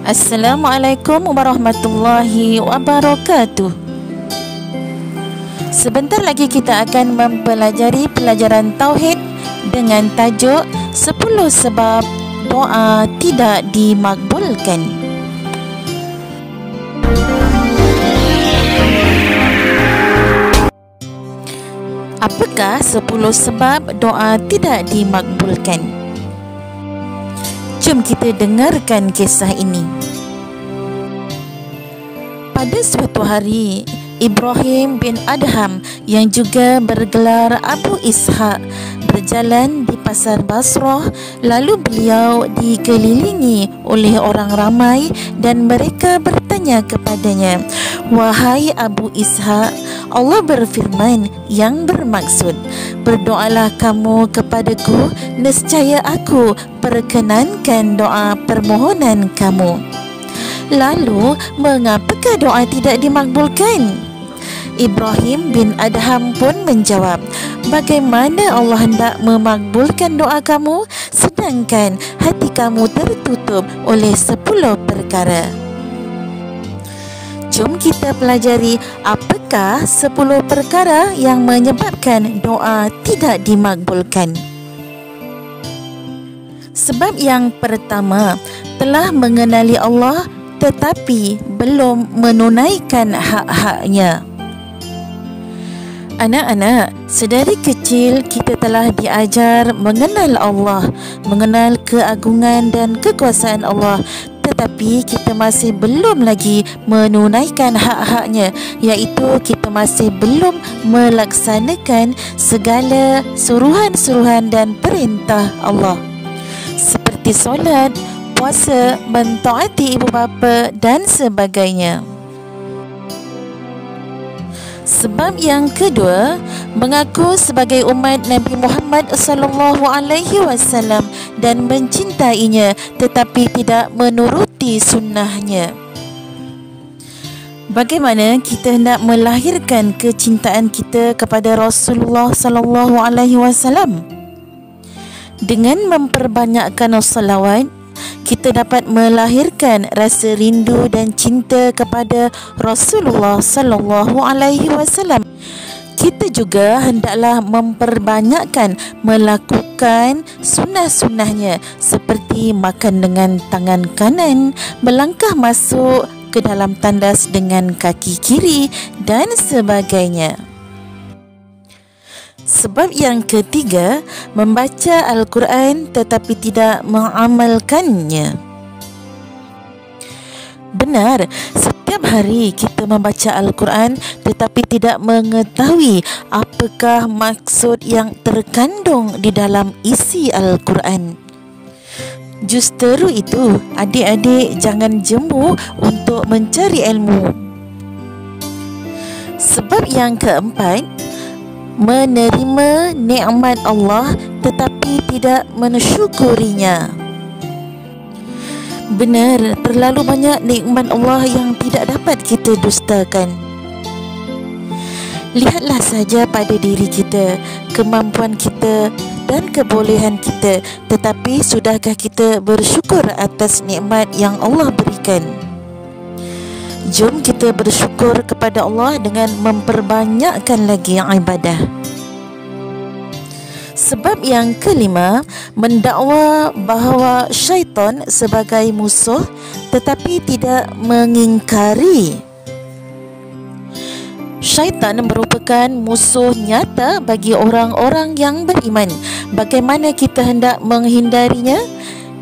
Assalamualaikum warahmatullahi wabarakatuh. Sebentar lagi kita akan mempelajari pelajaran Tauhid dengan tajuk 10 sebab doa tidak dimakbulkan. Apakah 10 sebab doa tidak dimakbulkan? Jom kita dengarkan kisah ini. Pada suatu hari, Ibrahim bin Adham yang juga bergelar Abu Ishaq berjalan di pasar Basrah, lalu beliau dikelilingi oleh orang ramai dan mereka bertanya kepadanya, "Wahai Abu Ishaq, Allah berfirman yang bermaksud, berdoalah kamu kepadaku, nescaya aku perkenankan doa permohonan kamu. Lalu, mengapakah doa tidak dimakbulkan?" Ibrahim bin Adham pun menjawab, "Bagaimana Allah hendak memakbulkan doa kamu sedangkan hati kamu tertutup oleh 10 perkara?" Jom kita pelajari apakah 10 perkara yang menyebabkan doa tidak dimakbulkan. Sebab yang pertama, telah mengenali Allah tetapi belum menunaikan hak-haknya. Anak-anak, sedari kecil kita telah diajar mengenal Allah, mengenal keagungan dan kekuasaan Allah, tetapi kita masih belum lagi menunaikan hak-haknya, iaitu kita masih belum melaksanakan segala suruhan-suruhan dan perintah Allah seperti solat, puasa, mentaati ibu bapa dan sebagainya. Sebab yang kedua, mengaku sebagai umat Nabi Muhammad SAW dan mencintainya tetapi tidak menuruti sunnahnya. Bagaimana kita hendak melahirkan kecintaan kita kepada Rasulullah SAW? Dengan memperbanyakkan salawat, kita dapat melahirkan rasa rindu dan cinta kepada Rasulullah SAW. Kita juga hendaklah memperbanyakkan melakukan sunnah-sunnahnya seperti makan dengan tangan kanan, melangkah masuk ke dalam tandas dengan kaki kiri dan sebagainya. Sebab yang ketiga, membaca Al-Quran tetapi tidak mengamalkannya. Benar, setiap hari kita membaca Al-Quran tetapi tidak mengetahui apakah maksud yang terkandung di dalam isi Al-Quran. Justeru itu, adik-adik jangan jemu untuk mencari ilmu. Sebab yang keempat, menerima nikmat Allah tetapi tidak mensyukurinya. Benar, terlalu banyak nikmat Allah yang tidak dapat kita dustakan. Lihatlah saja pada diri kita, kemampuan kita dan kebolehan kita, tetapi sudahkah kita bersyukur atas nikmat yang Allah berikan? Jom kita bersyukur kepada Allah dengan memperbanyakkan lagi ibadah. Sebab yang kelima, mendakwa bahawa syaitan sebagai musuh tetapi tidak mengingkari. Syaitan merupakan musuh nyata bagi orang-orang yang beriman. Bagaimana kita hendak menghindarinya?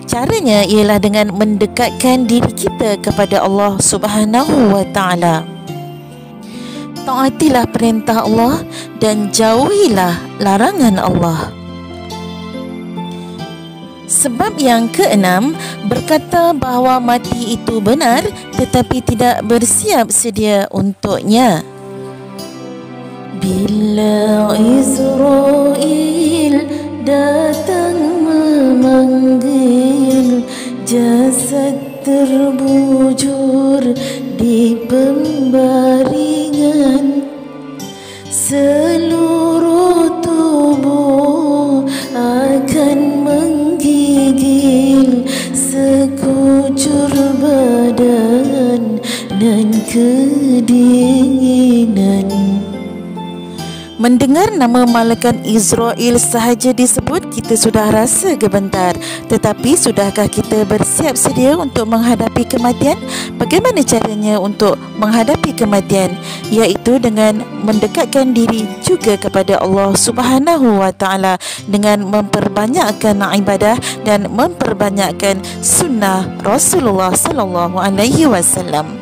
Caranya ialah dengan mendekatkan diri kita kepada Allah Subhanahu wa Ta'ala. Taatilah perintah Allah dan jauhilah larangan Allah. Sebab yang keenam, berkata bahawa mati itu benar tetapi tidak bersiap sedia untuknya. Bila Israel datang memanggil, jasad terbujur di pembaringan, seluruh tubuh akan menggigil sekujur badan. Mendengar nama malaikat Israel sahaja disebut, kita sudah rasa gemetar. Tetapi sudahkah kita bersiap sedia untuk menghadapi kematian? Bagaimana caranya untuk menghadapi kematian? Iaitu dengan mendekatkan diri juga kepada Allah Subhanahu wa Ta'ala dengan memperbanyakkan ibadah dan memperbanyakkan sunnah Rasulullah sallallahu alaihi wasallam.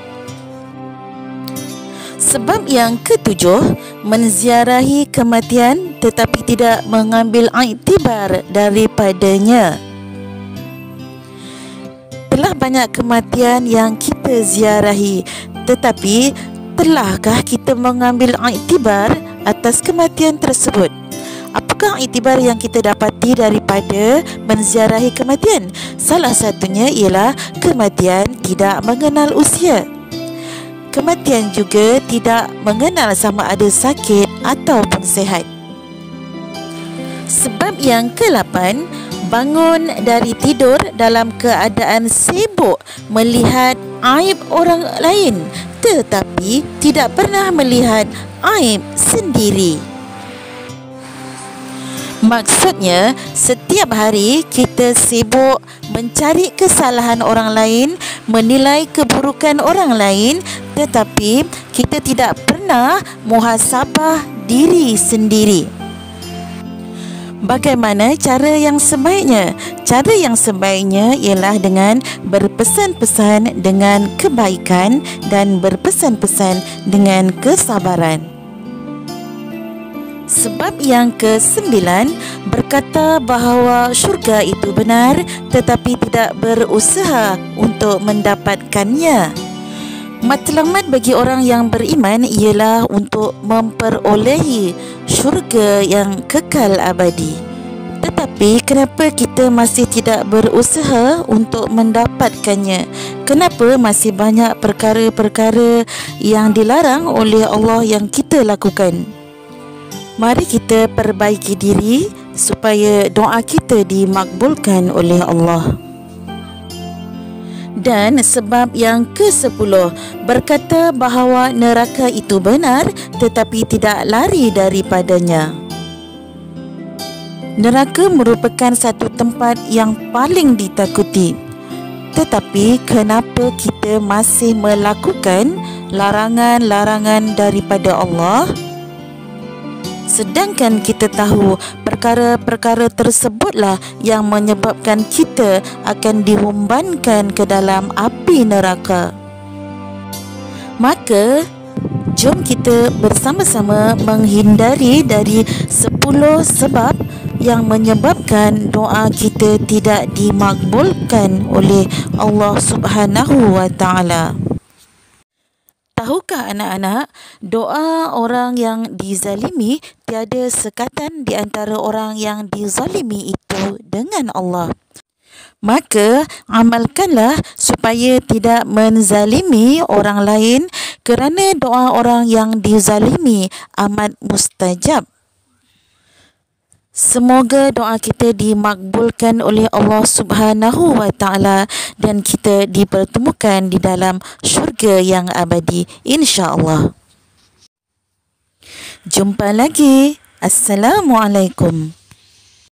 Sebab yang ketujuh, menziarahi kematian tetapi tidak mengambil iktibar daripadanya. Telah banyak kematian yang kita ziarahi, tetapi telahkah kita mengambil iktibar atas kematian tersebut? Apakah iktibar yang kita dapati daripada menziarahi kematian? Salah satunya ialah kematian tidak mengenal usia. Kematian juga tidak mengenal sama ada sakit ataupun sihat. Sebab yang ke-8, bangun dari tidur dalam keadaan sibuk melihat aib orang lain tetapi tidak pernah melihat aib sendiri. Maksudnya, setiap hari kita sibuk mencari kesalahan orang lain, menilai keburukan orang lain, tetapi kita tidak pernah muhasabah diri sendiri. Bagaimana cara yang sebaiknya? Cara yang sebaiknya ialah dengan berpesan-pesan dengan kebaikan dan berpesan-pesan dengan kesabaran. Sebab yang ke-9, berkata bahawa syurga itu benar tetapi tidak berusaha untuk mendapatkannya. Matlamat bagi orang yang beriman ialah untuk memperolehi syurga yang kekal abadi. Tetapi kenapa kita masih tidak berusaha untuk mendapatkannya? Kenapa masih banyak perkara-perkara yang dilarang oleh Allah yang kita lakukan? Mari kita perbaiki diri supaya doa kita dimakbulkan oleh Allah. Dan sebab yang ke-10, berkata bahawa neraka itu benar tetapi tidak lari daripadanya. Neraka merupakan satu tempat yang paling ditakuti. Tetapi kenapa kita masih melakukan larangan-larangan daripada Allah? Sedangkan kita tahu perkara-perkara tersebutlah yang menyebabkan kita akan dihumbankan ke dalam api neraka. Maka, jom kita bersama-sama menghindari dari 10 sebab yang menyebabkan doa kita tidak dimakbulkan oleh Allah Subhanahu wa Ta'ala. Tahukah anak-anak, doa orang yang dizalimi tiada sekatan di antara orang yang dizalimi itu dengan Allah. Maka amalkanlah supaya tidak menzalimi orang lain kerana doa orang yang dizalimi amat mustajab. Semoga doa kita dimakbulkan oleh Allah Subhanahu wa Ta'ala dan kita dipertemukan di dalam syurga yang abadi, insya-Allah. Jumpa lagi. Assalamualaikum.